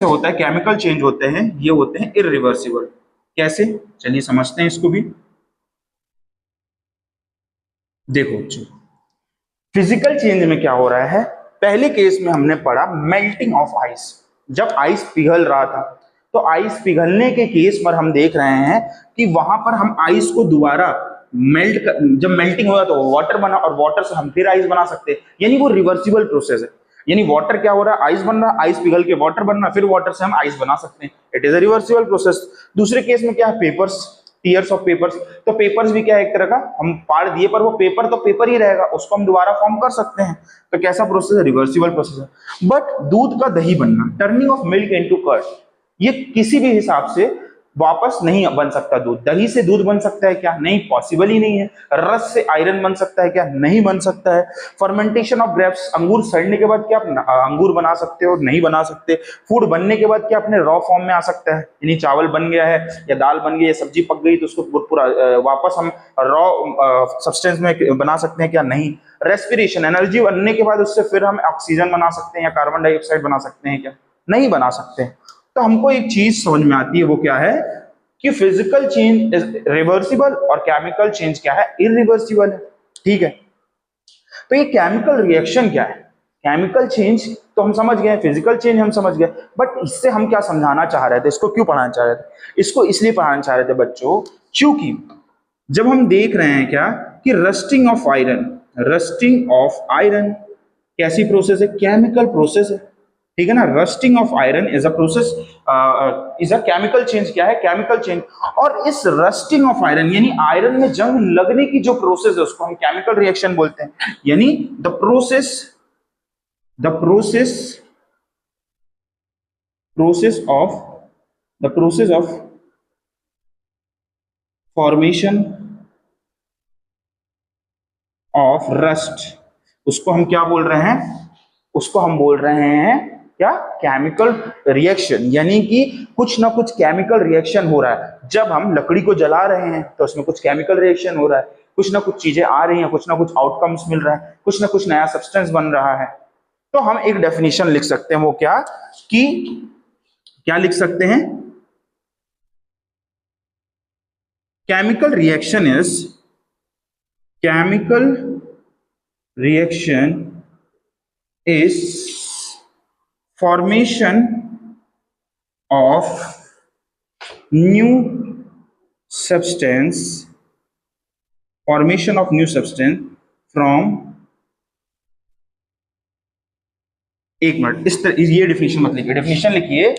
होता है, chemical change होते हैं, ये होते हैं इरिवर्सिबल। कैसे, चलिए समझते हैं इसको भी। देखो बच्चों, फिजिकल चेंज में क्या हो रहा है, पहले केस में हमने पढ़ा मेल्टिंग ऑफ आइस। जब आइस पिघल रहा था, तो आइस पिघलने के केस पर हम देख रहे हैं कि वहां पर हम आइस को दोबारा जब मेल्टिंग होगा तो वाटर बना, और वाटर से हम फिर आइस बना सकते हैं, यानी वो रिवर्सिबल प्रोसेस है। यानी वाटर क्या हो रहा है, आइस बन रहा है, आइस पिघल के वाटर बन रहा है, फिर वाटर से हम आइस बना सकते हैं। It is a reversible process. दूसरे केस में क्या है, पेपर्स, टीयर्स ऑफ पेपर्स। तो पेपर्स भी क्या है, एक तरह का हम फाड़ दिए पर वो पेपर तो पेपर ही रहेगा, उसको हम दोबारा फॉर्म कर सकते हैं। तो कैसा प्रोसेस है, रिवर्सिबल प्रोसेस है। बट दूध का दही बनना, turning of milk into curd, ये किसी भी हिसाब से वापस नहीं बन सकता। दूध, दही से दूध बन सकता है क्या, नहीं, पॉसिबल ही नहीं है। रस से आयरन बन सकता है क्या, नहीं बन सकता है। फर्मेंटेशन ऑफ ग्रेप्स, अंगूर सड़ने के बाद क्या आप अंगूर बना सकते हो, नहीं बना सकते। फूड बनने के बाद क्या अपने रॉ फॉर्म में आ सकता है, यानी चावल बन गया है या दाल बन गई या सब्जी पक गई तो उसको पूरा वापस हम रॉ सब्सटेंस में बना सकते हैं क्या, नहीं। रेस्पिरेशन, एनर्जी बनने के बाद उससे फिर हम ऑक्सीजन बना सकते हैं या कार्बन डाइऑक्साइड बना सकते हैं क्या, नहीं बना सकते। तो हमको एक चीज समझ में आती है, वो क्या है कि फिजिकल चेंज इज रिवर्सिबल और केमिकल चेंज क्या है, इरिवर्सिबल है। ठीक है, तो ये केमिकल रिएक्शन क्या है, केमिकल चेंज तो हम समझ गए, फिजिकल चेंज हम समझ गए, बट इससे हम क्या समझाना चाह रहे थे, इसको क्यों पढ़ाना चाह रहे थे, इसको इसलिए पढ़ाना चाह रहे थे बच्चों, क्योंकि जब हम देख रहे हैं क्या कि rusting of iron, rusting of iron कैसी प्रोसेस है, केमिकल प्रोसेस है। ठीक है ना, rusting of iron is a process, is a chemical change, क्या है, केमिकल चेंज। और इस रस्टिंग ऑफ आयरन यानी आयरन में जंग लगने की जो प्रोसेस है उसको हम केमिकल रिएक्शन बोलते हैं। यानी the process of the process of formation of rust, उसको हम क्या बोल रहे हैं, उसको हम बोल रहे हैं क्या, केमिकल रिएक्शन। यानी कि कुछ ना कुछ केमिकल रिएक्शन हो रहा है। जब हम लकड़ी को जला रहे हैं तो उसमें कुछ केमिकल रिएक्शन हो रहा है, कुछ ना कुछ चीजें आ रही हैं, कुछ ना कुछ आउटकम्स मिल रहा है, कुछ ना कुछ नया सब्सटेंस बन रहा है। तो हम एक डेफिनेशन लिख सकते हैं, वो क्या, कि क्या लिख सकते हैं, chemical reaction is, chemical reaction is formation of new substance, formation of new substance from, एक मिनट, इस तरह ये डेफिनेशन मत लिखिए, डेफिनेशन लिखिए